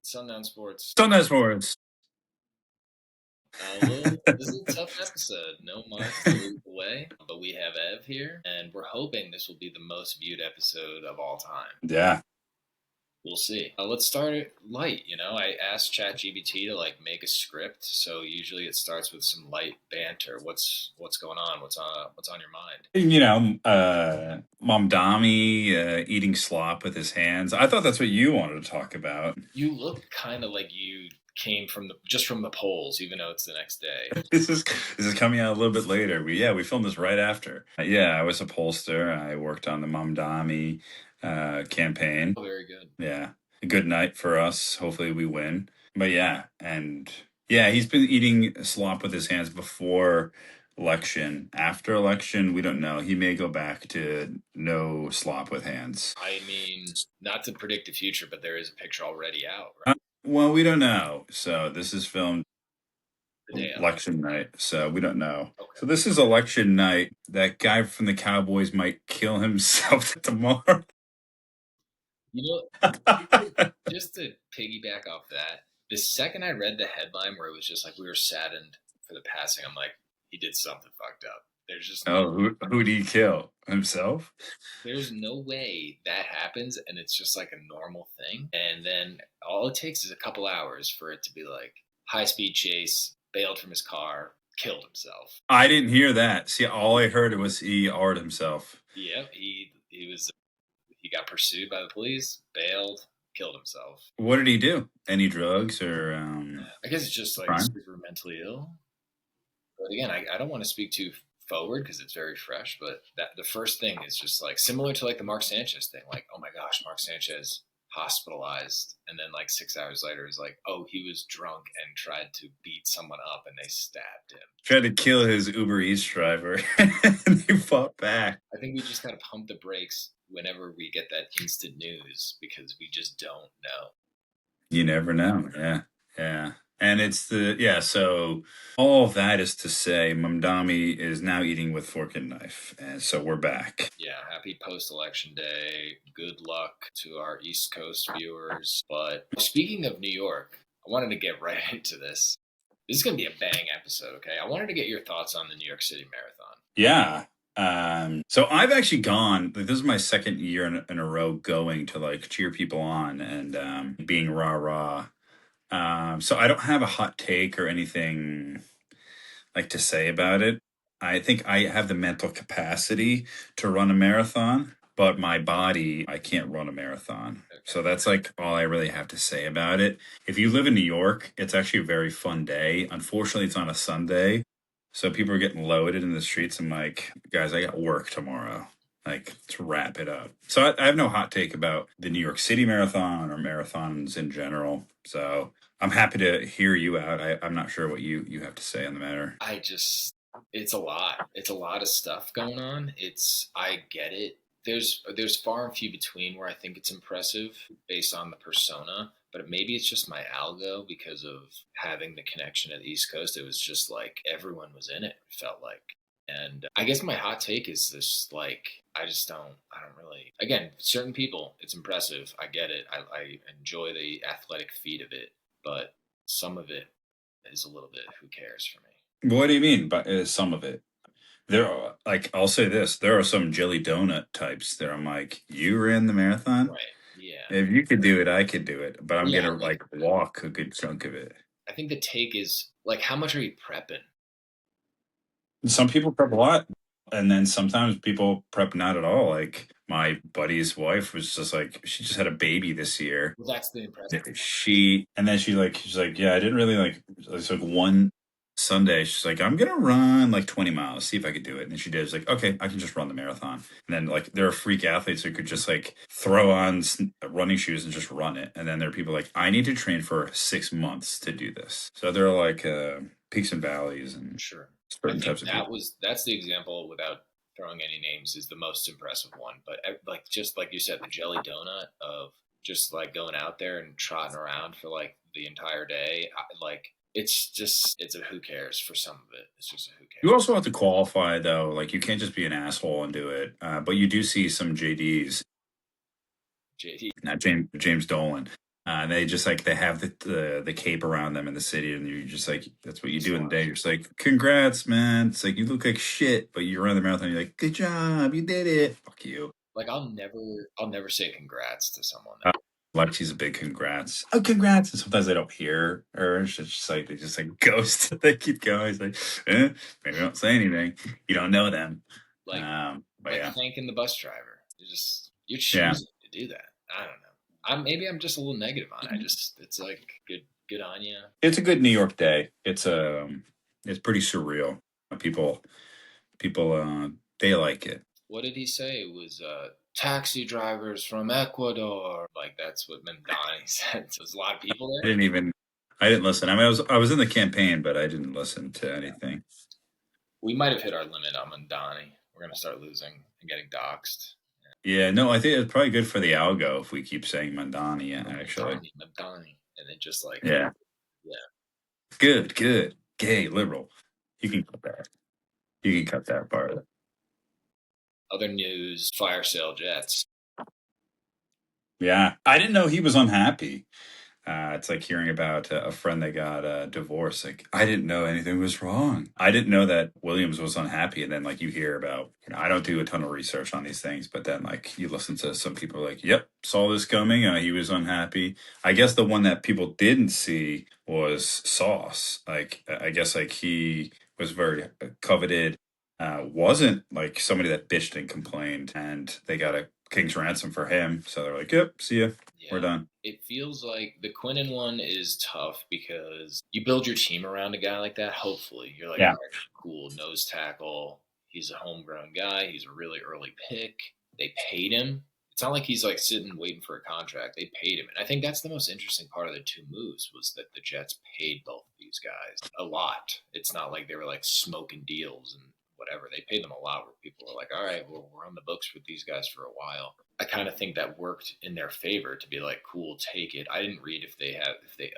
Sundown Sports. Sundown Sports. This is a tough episode. No Mark to lead the way, but we have Ev here, and we're hoping this will be the most viewed episode of all time. Yeah. We'll see. Let's start it light. I asked ChatGPT to make a script, so usually it starts with some light banter. What's going on? What's on your mind? Mamdani eating slop with his hands. I thought that's what you wanted to talk about. You look kind of like you came from the polls, even though it's the next day. This is coming out a little bit later. We filmed this right after. I was a pollster. I worked on the Mamdani campaign. Oh, very good. Yeah, a good night for us. Hopefully we win. But he's been eating slop with his hands before election. After election, we don't know. He may go back to no slop with hands. I mean, not to predict the future, but there is a picture already out, right? Well, we don't know. So this is filmed The day of. election night, so we don't know. Okay. So this is election night. That guy from the Cowboys might kill himself tomorrow. Just to piggyback off that, the second I read the headline where it was just like we were saddened for the passing, I'm like, he did something fucked up. There's just who did he kill? Himself? There's no way that happens, and it's just like a normal thing. And then all it takes is a couple hours for it to be like high speed chase, bailed from his car, killed himself. I didn't hear that. See, all I heard was he R'd himself. Yep, he got pursued by the police, bailed, killed himself. What did he do? Any drugs or? I guess it's just like super mentally ill. But again, I don't want to speak too forward because it's very fresh. But the first thing is just like similar to like the Mark Sanchez thing. Like, oh my gosh, Mark Sanchez hospitalized, and then like 6 hours later, is like, oh, he was drunk and tried to beat someone up, and they stabbed him. Tried to kill his Uber Eats driver, and he fought back. I think we just gotta pump the brakes whenever we get that instant news because we just don't know. You never know. Yeah. And it's so all of that is to say Mamdani is now eating with fork and knife. And so we're back. Yeah, happy post-election day. Good luck to our East Coast viewers. But speaking of New York, I wanted to get right into this. This is going to be a bang episode, okay? I wanted to get your thoughts on the New York City Marathon. Yeah. So I've actually gone, this is my second year in a row going to like cheer people on and being rah-rah. So I don't have a hot take or anything like to say about it. I think I have the mental capacity to run a marathon, but my body, I can't run a marathon. Okay. So that's like all I really have to say about it. If you live in New York, it's actually a very fun day. Unfortunately, it's on a Sunday. So people are getting loaded in the streets. I'm like, guys, I got work tomorrow. Like, to wrap it up. So I have no hot take about the New York City Marathon or marathons in general. So I'm happy to hear you out. I'm not sure what you have to say on the matter. It's a lot. It's a lot of stuff going on. I get it. There's far and few between where I think it's impressive based on the persona, but maybe it's just my algo because of having the connection at the East Coast. It was just like everyone was in it, felt like. And I guess my hot take is this, like, I don't really, again, certain people, it's impressive. I get it. I enjoy the athletic feat of it, but some of it is a little bit, who cares for me? What do you mean by some of it? There are, like, I'll say this, there are some jelly donut types that I'm like, you ran the marathon? Right. Yeah. If you could do it, I could do it, but I'm going to like walk a good chunk of it. I think the take is like, how much are you prepping? Some people prep a lot, and then sometimes people prep not at all. Like my buddy's wife was just like, she just had a baby this year. Well, that's the impressive. She's like, yeah, I didn't really like. It's like one Sunday, she's like, I'm gonna run like 20 miles, see if I could do it. And she did. It's like, okay, I can just run the marathon. And then like there are freak athletes who could just like throw on running shoes and just run it. And then there are people like, I need to train for 6 months to do this. So there are like peaks and valleys and sure. certain types of that's the example, without throwing any names, is the most impressive one. But like, just like you said, the jelly donut of just like going out there and trotting around for like the entire day, it's a who cares for some of it. It's just a who cares. You also have to qualify though. Like you can't just be an asshole and do it. But you do see some JDs. JD, not James Dolan. And they just like they have the cape around them in the city, and you're just like that's what you Just do in the day. watch. You're just like, congrats, man. It's like you look like shit, but you run the marathon. You're like, good job, you did it. Fuck you. Like I'll never say congrats to someone Uh, that. like she's a big congrats. Oh, congrats. And sometimes they don't hear her. It's just like they just like ghost. They keep going. It's like, maybe don't say anything. You don't know them. Like But like yeah, thanking the bus driver. You're yeah. choosing to do that. I don't know. I'm just a little negative on it. It's like good on you. It's a good New York day. It's pretty surreal. People people they like it. What did he say? It was taxi drivers from Ecuador. Like that's what Mandani said. So there's a lot of people I there. didn't even I didn't listen. I mean, I was in the campaign, but I didn't listen to anything. We might have hit our limit on Mandani. We're gonna start losing and getting doxxed. Yeah, no, I think it's probably good for the algo if we keep saying Mandani. Actually, Mandani, and then just like yeah, yeah. good, good, gay, liberal. You can cut that. You can cut that part. Other news: fire sale jets. Yeah, I didn't know he was unhappy. It's like hearing about a friend that got a divorce. Like, I didn't know anything was wrong. I didn't know that Williams was unhappy. And then, like, you hear about, I don't do a ton of research on these things, but then, like, you listen to some people like, yep, saw this coming. He was unhappy. I guess the one that people didn't see was Sauce. Like, I guess, like, he was very coveted, wasn't like somebody that bitched and complained, and they got a king's ransom for him. So they're like, yep, see ya. We're Yeah. done. It feels like the Quinnen one is tough because you build your team around a guy like that. Hopefully, you're like, all Yeah. right, cool, nose tackle. He's a homegrown guy. He's a really early pick. They paid him. It's not like he's like sitting waiting for a contract. They paid him, and I think that's the most interesting part of the two moves was that the Jets paid both of these guys a lot. It's not like they were like smoking deals and whatever. They paid them a lot. Where people were like, all right, well, we're on the books with these guys for a while. I kind of think that worked in their favor to be like, cool, take it. I didn't read if they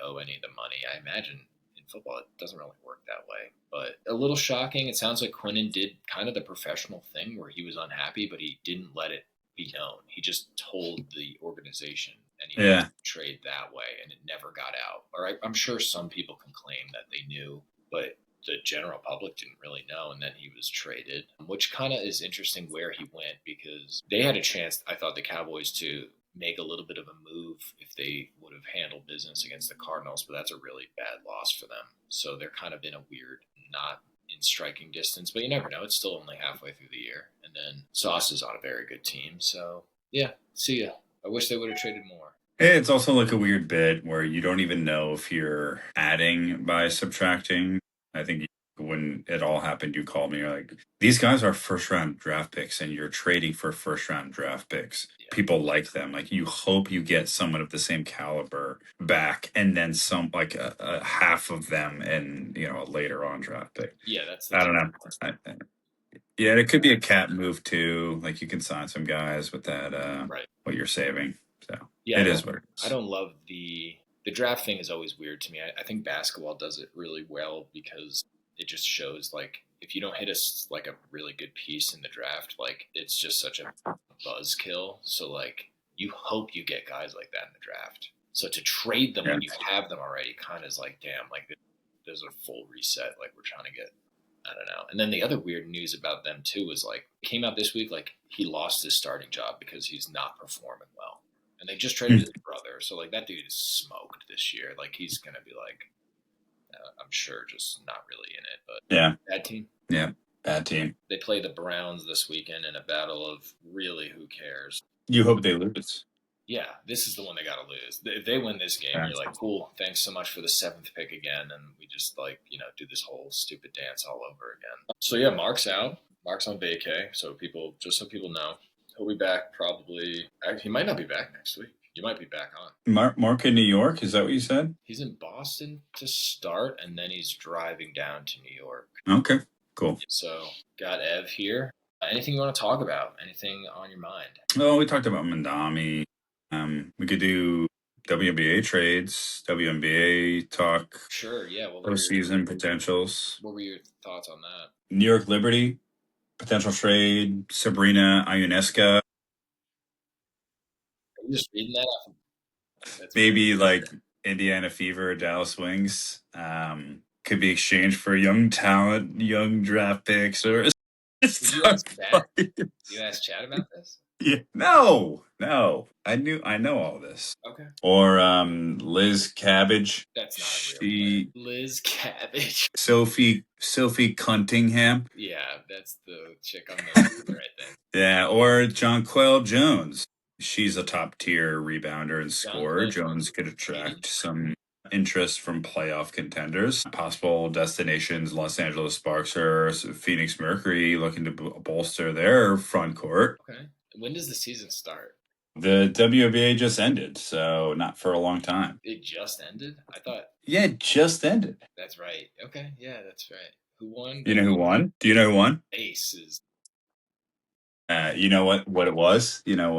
owe any of the money. I imagine in football it doesn't really work that way. But a little shocking. It sounds like Quinnen did kind of the professional thing where he was unhappy, but he didn't let it be known. He just told the organization and he Yeah. trade that way, and it never got out. I'm sure some people can claim that they knew, but the general public didn't really know, and then he was traded, which kind of is interesting where he went because they had a chance, I thought, the Cowboys to make a little bit of a move if they would have handled business against the Cardinals, but that's a really bad loss for them. So they're kind of in a weird, not in striking distance, but you never know. It's still only halfway through the year. And then Sauce is on a very good team. So yeah, see ya. I wish they would have traded more. It's also like a weird bit where you don't even know if you're adding by subtracting. I think when it all happened, you called me. You're like, these guys are first round draft picks, and you're trading for first round draft picks. Yeah. People like them. Like, you hope you get someone of the same caliber back, and then some, like a half of them, and a later on draft pick. Yeah, that's the I don't tough know. part. Yeah, it could be a cap move too. Like, you can sign some guys with that, Right. what you're saving. So Yeah, it is what it I is. don't love the draft thing is always weird to me. I think basketball does it really well because it just shows like if you don't hit us like a really good piece in the draft, like it's just such a buzzkill. So like you hope you get guys like that in the draft. So to trade them Yeah. when you have them already kind of is like damn, like there's a full reset. Like we're trying to get I don't know. And then the other weird news about them too was like it came out this week like he lost his starting job because he's not performing well. And they just traded his brother, so like that dude is smoked this year. Like he's gonna be like, I'm sure, just not really in it. But Yeah. bad team. Yeah. Bad team. They play the Browns this weekend in a battle of really who cares. You hope they lose. Yeah, this is the one they got to lose. If they win this game, Yeah. you're like, cool, thanks so much for the seventh pick again, and we just like do this whole stupid dance all over again. So yeah, Mark's out. Mark's on vacay. So so people know, he'll be back probably. He might not be back next week. You might be back on. Mark in New York, is that what you said? He's in Boston to start, and then he's driving down to New York. Okay, cool. So got Ev here. Anything you want to talk about? Anything on your mind? Oh, we talked about Mandami. We could do WNBA trades, WNBA talk, Sure. Yeah. postseason potentials. What were your thoughts on that? New York Liberty, potential trade, Sabrina Ionescu. Are you just reading that off? That's very Maybe good. like Indiana Fever or Dallas Wings. Could be exchanged for young talent, young draft picks, or Did it's you so ask Chad? funny. You asked Chad about this? Yeah. No, no. I know all this. Okay. Or Liz Cabbage. That's not a real player. She Liz Cabbage. Sophie Cunningham. Yeah, that's the chick on the Fever, I think. Yeah, or Jonquel Jones. She's a top tier rebounder and John scorer. Quill Jones Jones is could speedy. attract some interest from playoff contenders. Possible destinations: Los Angeles Sparks or Phoenix Mercury, looking to bolster their front court. Okay. When does the season start? The WBA just ended, so not for a long time. It just ended? I thought Yeah, it just ended. that's right. Okay, yeah, that's right. Who won? You know who won? Do you know who won? Aces. You know what it was? You know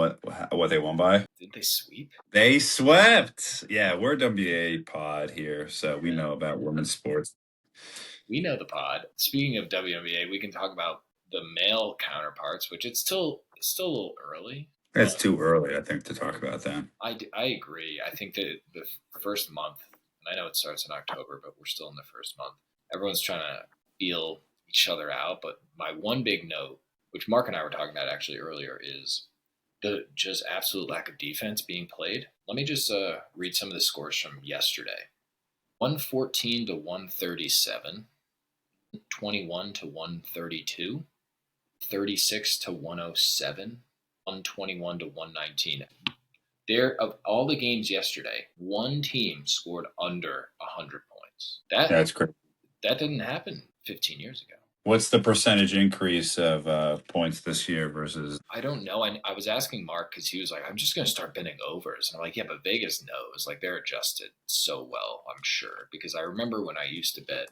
what they won by? Did they sweep? They swept. Yeah, we're a WBA pod here, so we Yeah. know about women's sports. We know the pod. Speaking of WNBA, we can talk about the male counterparts, which it's still a little early, It's but too early, I think, to talk about that. I agree. I think that the first month, and I know it starts in October, but we're still in the first month. Everyone's trying to feel each other out. But my one big note, which Mark and I were talking about actually earlier, is the just absolute lack of defense being played. Let me just read some of the scores from yesterday: 114 to 137, 21 to 132, 36 to 107, 121 to 119. There, of all the games yesterday, one team scored under 100 points. Yeah, That it's great. that didn't happen 15 years ago. What's the percentage increase of points this year versus? I don't know. I was asking Mark because he was like, I'm just going to start betting overs. And I'm like, yeah, but Vegas knows. Like, they're adjusted so well, I'm sure. Because I remember when I used to bet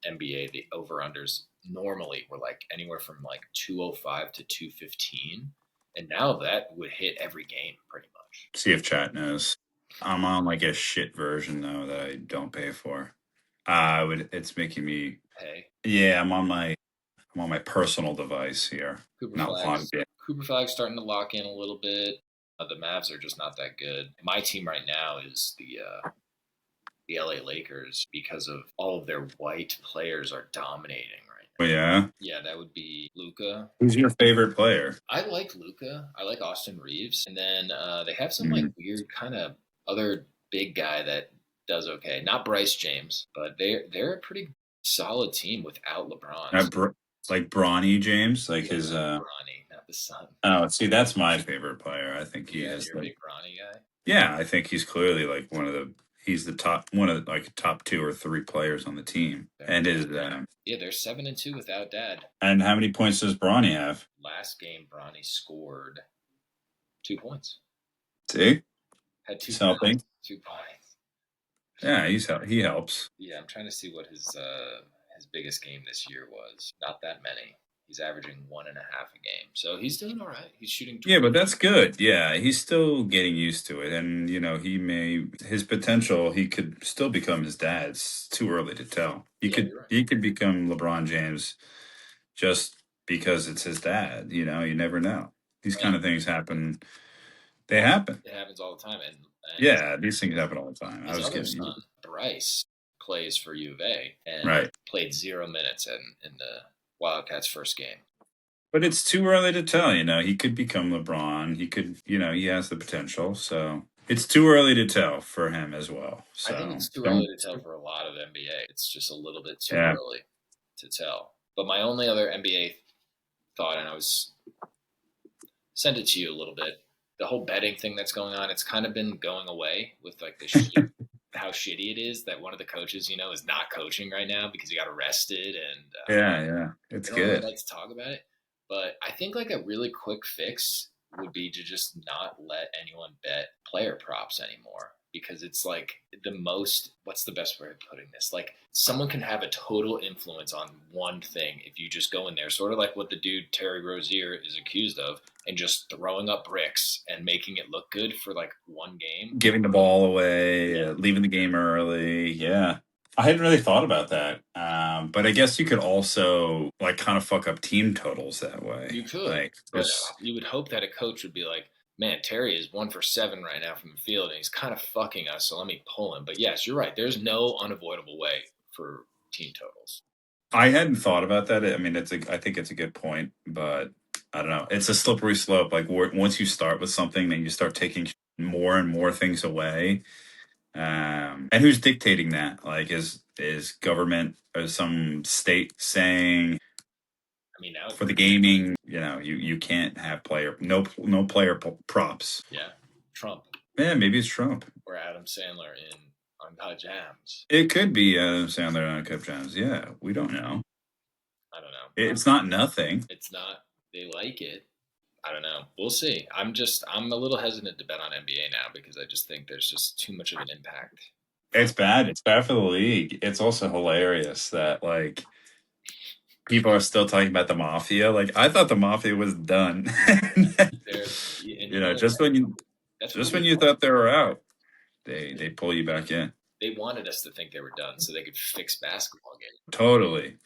NBA, the over unders normally were like anywhere from like 205 to 215. And now that would hit every game pretty much. See if chat knows. I'm on like a shit version though that I don't pay for. I would. It's making me. Hey, Yeah, I'm on my personal device here, Cooper not Flags. logged in. Cooper Flags starting to lock in a little bit. The Mavs are just not that good. My team right now is the LA Lakers because of all of their white players are dominating right Oh now. yeah, Yeah, that would be Luca. who's your favorite player? I like Luca. I like Austin Reeves, and then they have some like Mhm. weird kind of other big guy that does okay. Not Bryce James, but they're a pretty solid team without LeBron. So, Like Bronny James, like yeah, his. not Bronny, not the son. Oh, see, that's my favorite player. I think he Yeah, has you're a like. big Bronny guy. Yeah, I think he's clearly like one of the. He's the top one of the, like top two or three players on the team, There. and his. Yeah, they're 7-2 without Dad. And how many points does Bronny have? Last game, Bronny scored 2 points. See, Had two he's points. helping. 2 points. Yeah, he helps. Yeah, I'm trying to see what his biggest game this year was. Not that many. He's averaging 1.5 a game, so he's doing all right. He's shooting Yeah, 20. but that's good. Yeah, he's still getting used to it, and his potential. He could still become his dad. It's too early to tell. Yeah, you're right. He could become LeBron James just because it's his dad. You never know. These kind And of things happen. They happen. it happens all the time. And Yeah, these things happen all the time. I his was other kidding you. son, Bryce, plays for U of A and Right. played 0 minutes in the Wildcats' first game. But it's too early to tell, He could become LeBron. He could, he has the potential. So it's too early to tell for him as well. I think So it's too early don't. to tell for a lot of NBA. It's just a little bit too Yeah. early to tell. But my only other NBA thought, and I was sent it to you a little bit, the whole betting thing that's going on, it's kind of been going away with like the how shitty it is that one of the coaches, is not coaching right now because he got arrested, and Yeah. It's they don't really good. like to talk about it. But I think like a really quick fix would be to just not let anyone bet player props anymore because it's like the most, what's the best way of putting this? Like someone can have a total influence on one thing if you just go in there, sort of like what the dude Terry Rozier is accused of, and just throwing up bricks and making it look good for like one game. Giving the ball away, Yeah. leaving the game early. Yeah. I hadn't really thought about that. But I guess you could also like kind of fuck up team totals that way. You could, Like but just you would hope that a coach would be like, Man, Terry is 1 for 7 right now from the field, and he's kind of fucking us. So let me pull him. But yes, you're right. There's no unavoidable way for team totals. I hadn't thought about that. I mean, I think it's a good point, but I don't know. It's a slippery slope. Like once you start with something, then you start taking more and more things away. And who's dictating that? Like, is government or some state saying I mean, now, for the gaming, you can't have no player props. yeah, Trump Yeah, maybe it's Trump. or Adam Sandler in Uncut Jams. It could be Adam Sandler on Cup Jones. Yeah, we don't know. I don't know. It's not nothing. It's not. They like it. I don't know. We'll see. I'm a little hesitant to bet on NBA now because I just think there's just too much of an impact. It's bad. It's bad for the league. It's also hilarious that like people are still talking about the mafia. Like I thought the mafia was done. Just when you thought they were out, they pull you back in. They wanted us to think they were done so they could fix basketball games. Totally.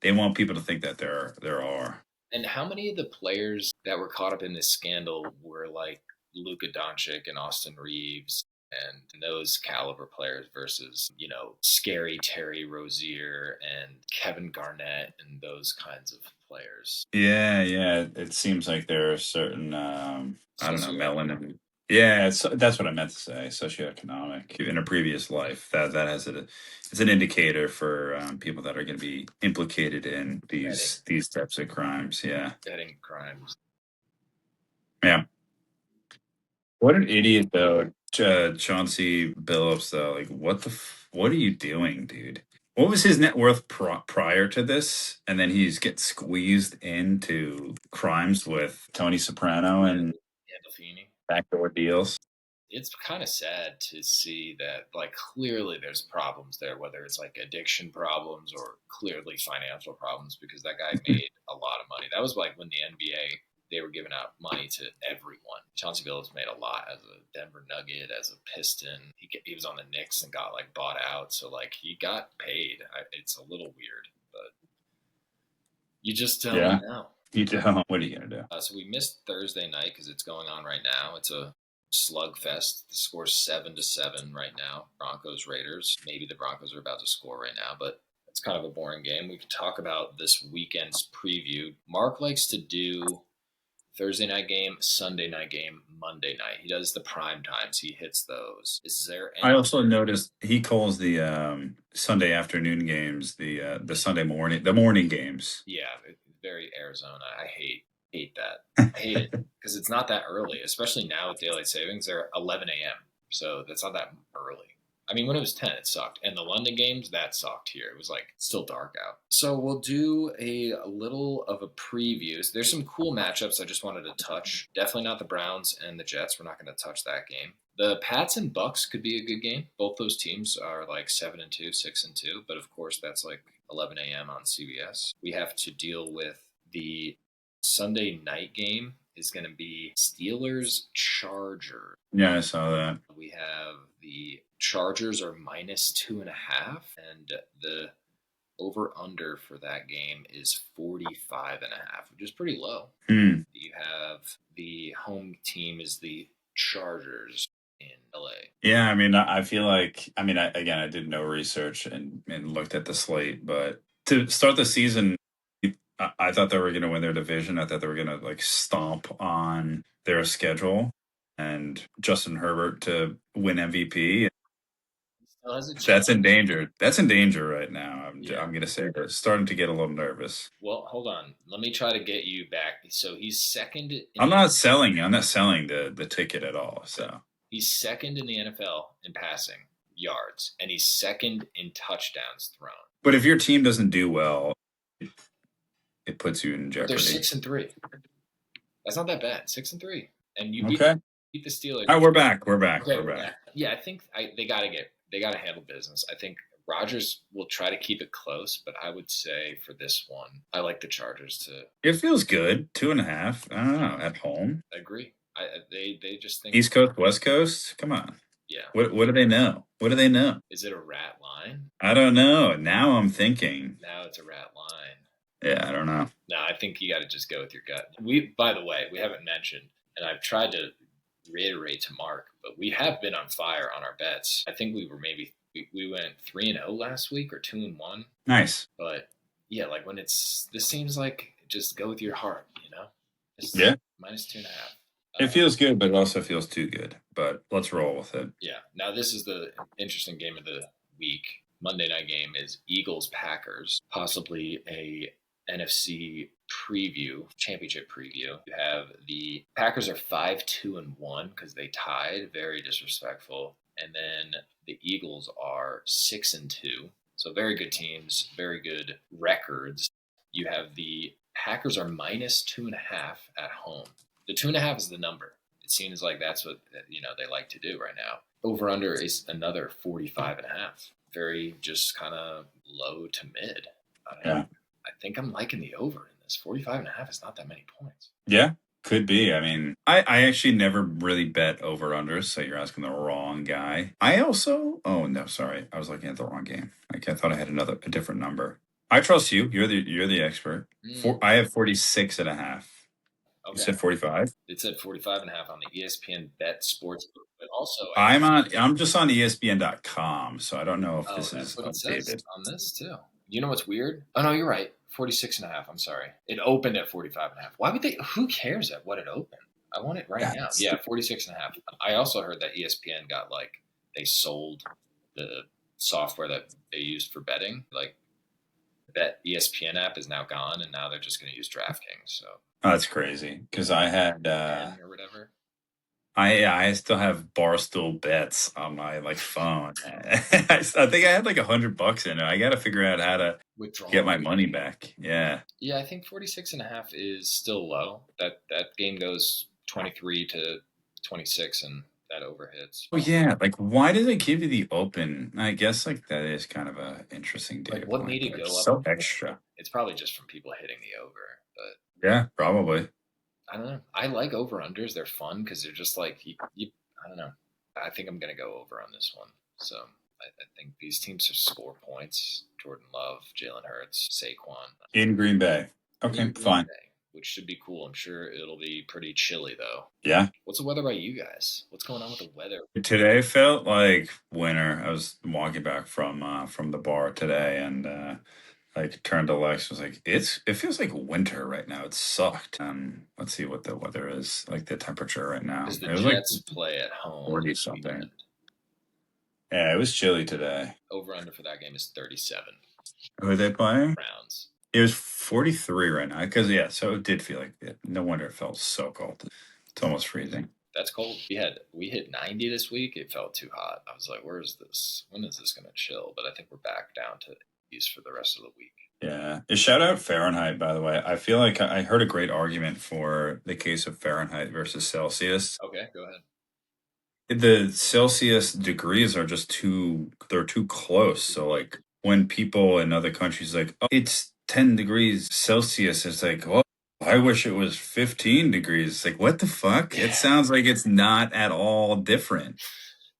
They want people to think that there are. And how many of the players that were caught up in this scandal were like Luka Doncic and Austin Reeves and those caliber players versus, scary Terry Rozier and Kevin Garnett and those kinds of players? Yeah. It seems like there are certain, I don't know, melanin. Yeah, that's what I meant to say. Socioeconomic. In a previous life, that has it's an indicator for people that are going to be implicated in these types of crimes. Yeah, betting crimes. Yeah. What an idiot though, Chauncey Billups though. Like, what are you doing, dude? What was his net worth prior to this? And then he's get squeezed into crimes with Tony Soprano and backdoor deals. It's kind of sad to see that, like, clearly there's problems there, whether it's like addiction problems or clearly financial problems, because that guy made a lot of money. That was like when the NBA, they were giving out money to everyone. Chauncey Billups made a lot as a Denver Nugget, as a Piston. He was on the Knicks and got like bought out, so like he got paid. It's a little weird, but you just don't know. You don't. What are you gonna do? So we missed Thursday night because it's going on right now. It's a slugfest. The score's 7-7 right now. Broncos Raiders. Maybe the Broncos are about to score right now, but it's kind of a boring game. We can talk about this weekend's preview. Mark likes to do Thursday night game, Sunday night game, Monday night. He does the prime times. He hits those. Is there any... I also noticed he calls the Sunday afternoon games the Sunday morning, the morning games. Yeah, very Arizona. I hate that. I hate it because it's not that early, especially now with daylight savings. They're 11 a.m. So that's not that early. I mean, when it was 10, it sucked. And the London games, that sucked here. It was like still dark out. So we'll do a little of a preview. There's some cool matchups I just wanted to touch. Definitely not the Browns and the Jets. We're not going to touch that game. The Pats and Bucks could be a good game. Both those teams are like 7-2, 6-2. But of course, that's like 11 a.m. on CBS. We have to deal with the Sunday night game is going to be Steelers-Chargers. Yeah, I saw that. We have the Chargers are -2.5, and the over-under for that game is 45.5, which is pretty low. You have the home team is the Chargers in LA. Yeah, I mean, I feel like, I did no research and looked at the slate, but to start the season, I thought they were going to win their division. I thought they were going to like stomp on their schedule and Justin Herbert to win MVP. That's in danger. That's in danger right now. I'm going to say they're starting to get a little nervous. Well, hold on. Let me try to get you back. So he's second. I'm not selling the ticket at all. So he's second in the NFL in passing yards, and he's second in touchdowns thrown. But if your team doesn't do well, it puts you in jeopardy. They're 6-3. That's not that bad. 6-3, and you beat the Steelers. All right, we're back. We're back. Yeah, I think they got to handle business. I think Rodgers will try to keep it close, but I would say for this one, I like the Chargers to. It feels good. 2.5. I don't know. At home. I agree. They just think East Coast, West Coast. Come on. Yeah. What do they know? What do they know? Is it a rat line? I don't know. Now I'm thinking. Now it's a rat line. Yeah, I don't know. No, I think you got to just go with your gut. By the way, we haven't mentioned, and I've tried to reiterate to Mark, but we have been on fire on our bets. I think we were maybe we went 3-0 last week or 2-1. Nice. But yeah, like when this seems like just go with your heart, you know. It's Yeah. minus 2.5. It feels good, but it also feels too good. But let's roll with it. Yeah. Now this is the interesting game of the week. Monday night game is Eagles Packers, possibly a NFC preview, championship preview. You have the Packers are 5-2-1 because they tied, very disrespectful. And then the Eagles are 6-2. So very good teams, very good records. You have the Packers are minus 2.5 at home. The 2.5 is the number. It seems like that's what they like to do right now. Over under is another 45.5. Very just kind of low to mid. Yeah. I think I'm liking the over in this. 45.5 is not that many points. Yeah. Could be. I mean, I actually never really bet over unders, so you're asking the wrong guy. I also, oh no, sorry, I was looking at the wrong game. Like I thought I had a different number. I trust you. You're the expert. I have 46.5. You Okay. said 45? It said 45.5 on the ESPN Bet Sportsbook, but also I'm just on ESPN.com, so I don't know if this that's is what it says updated. on this too. You know what's weird? Oh no, you're right. 46.5. I'm sorry. It opened at 45.5. Why would they? Who cares at what it opened? I want it right now. Yeah, 46.5. I also heard that ESPN got they sold the software that they used for betting. Like that ESPN app is now gone, and now they're just going to use DraftKings. So That's crazy because I had or whatever. I still have Barstool bets on my phone. I think I had $100 in it. I got to figure out how to Withdraw get my money back. Yeah. Yeah, I think 46.5 is still low. That game goes 23-26, and that overhits. Oh yeah. Why do they give you the open? I guess that is kind of a interesting data What point. made it They're go up? so extra. It's probably just from people hitting the over, but Yeah, probably. I don't know. I like over unders. They're fun because they're just I don't know. I think I'm gonna go over on this one. So I think these teams should score points. Jordan Love, Jalen Hurts, Saquon In Green Bay. Okay, in Green fine. Bay, which should be cool. I'm sure it'll be pretty chilly though. Yeah. What's the weather by you guys? What's going on with the weather? Today felt like winter. I was walking back from the bar today and turned to Lex, was like, it feels like winter right now. It sucked. Let's see what the weather is, the temperature right now. Because the It was Jets play at home 40 this something. weekend. Yeah, it was chilly today. Over under for that game is 37. Who are they playing? Browns. It was 43 right now. Because, yeah, so it did feel like it. No wonder it felt so cold. It's almost freezing. That's cold. We hit 90 this week. It felt too hot. I was like, where is this? When is this going to chill? But I think we're back down to 80s for the rest of the week. Yeah. Shout out Fahrenheit, by the way. I feel like I heard a great argument for the case of Fahrenheit versus Celsius. Okay, go ahead. The Celsius degrees are they're too close. So when people in other countries oh, it's 10 degrees Celsius, it's well, I wish it was 15 degrees. It's what the fuck? It sounds like it's not at all different.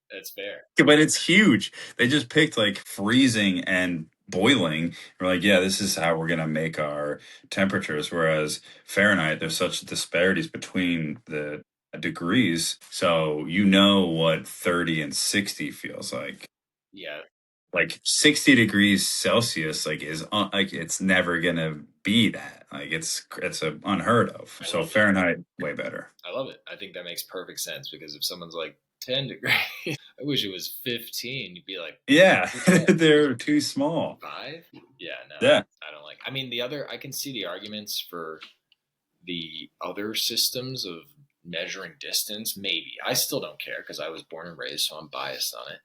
That's fair. But it's huge. They just picked freezing and boiling. We're yeah, this is how we're going to make our temperatures. Whereas Fahrenheit, there's such disparities between the degrees. So what 30 and 60 feels like. Yeah. 60 degrees Celsius is it's never going to be that. It's unheard of. So Fahrenheit, way better. I love it. I think that makes perfect sense because if someone's 10 degrees, I wish it was 15. You'd be like, yeah, they're too small. 5? Yeah, no. Yeah. I don't like. I mean, I can see the arguments for the other systems of measuring distance. Maybe I still don't care because I was born and raised, so I'm biased on it.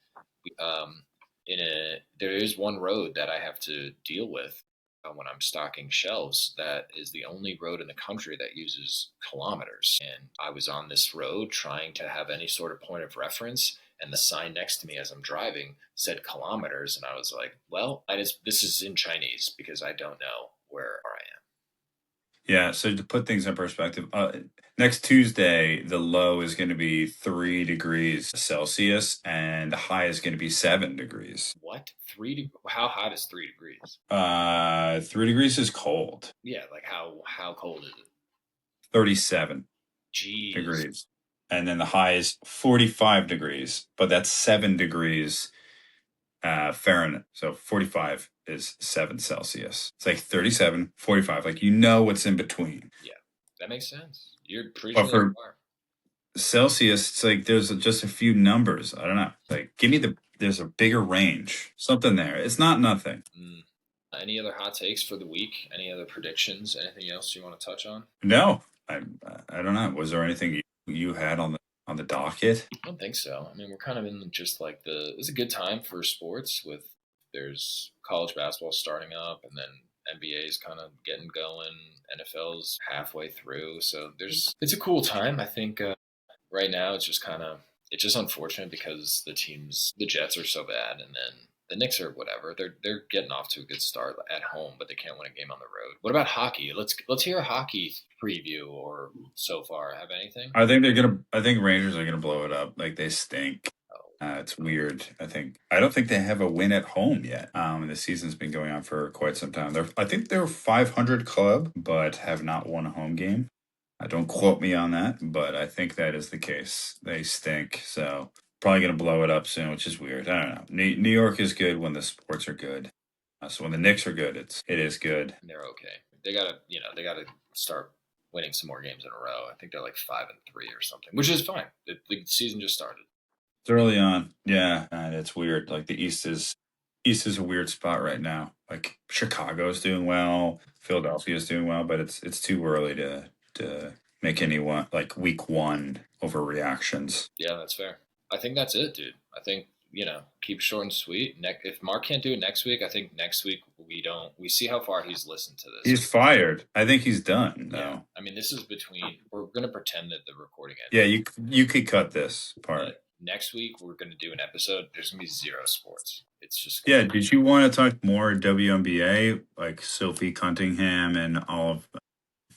There is one road that I have to deal with when I'm stocking shelves. That is the only road in the country that uses kilometers. And I was on this road trying to have any sort of point of reference, and the sign next to me as I'm driving said kilometers, and I was like, well, this is in Chinese because I don't know where I am. Yeah, so to put things in perspective, next Tuesday, the low is going to be 3 degrees Celsius and the high is going to be 7 degrees. What? How hot is 3 degrees? 3 degrees is cold. Yeah, how cold is it? 37 Jeez. degrees. and then the high is 45 degrees, but that's 7 degrees Fahrenheit. So 45 is 7 Celsius. It's like 37, 45. Like, what's in between. Yeah, that makes sense. You're But preaching to the for choir. Celsius, it's like there's just a few numbers. I don't know. Like, there's a bigger range. Something there. It's not nothing. Any other hot takes for the week? Any other predictions? Anything else you want to touch on? No, I don't know. Was there anything you had on the docket? I don't think so. I mean, we're kind of in just like it's a good time for sports with there's college basketball starting up and then NBA is kind of getting going. NFL's halfway through. So it's a cool time. I think right now it's just unfortunate because the Jets are so bad and then the Knicks are whatever. They're getting off to a good start at home, but they can't win a game on the road. What about hockey? Let's hear a hockey preview or so far. Have anything? I think Rangers are gonna blow it up. Like, they stink. It's weird. I don't think they have a win at home yet. The season's been going on for quite some time. I think they're a 500 club, but have not won a home game. Don't quote me on that, but I think that is the case. They stink, so probably gonna blow it up soon, which is weird. I don't know. New York is good when the sports are good. So when the Knicks are good, it is good. They're okay. They gotta start winning some more games in a row. I think they're like 5-3 or something, which is fine. The season just started. It's early on, yeah, and it's weird. Like, the East is a weird spot right now. Like, Chicago's doing well, Philadelphia's doing well, but it's too early to make anyone like week one overreactions. Yeah, that's fair. I think that's it, dude. I think keep it short and sweet. If Mark can't do it next week, I think next week we see how far he's listened to this. He's fired. I think he's done. No, yeah. I mean, this is we're gonna pretend that the recording ended. Yeah, you could cut this part. But next week we're gonna do an episode. There's gonna be zero sports. It's just Did you want to talk more WNBA, like Sophie Cunningham and all of?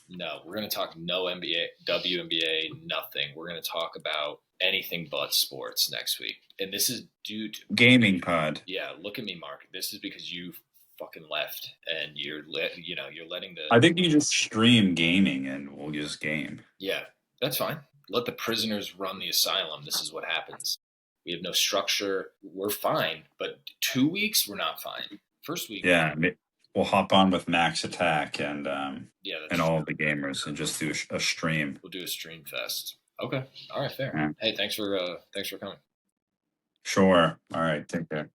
No, we're going to talk no NBA, WNBA, nothing. We're going to talk about anything but sports next week. And this is due to gaming pod. Yeah, look at me, Mark. This is because you fucking left and you're letting the I think you just stream gaming and we'll just game. Yeah, that's fine. Let the prisoners run the asylum. This is what happens. We have no structure. We're fine, but 2 weeks we're not fine. First week. Yeah, we'll hop on with Max Attack and all the gamers and just do a stream. We'll do a stream fest. Okay. All right, fair. Yeah. Hey, thanks for coming. Sure. All right, take care.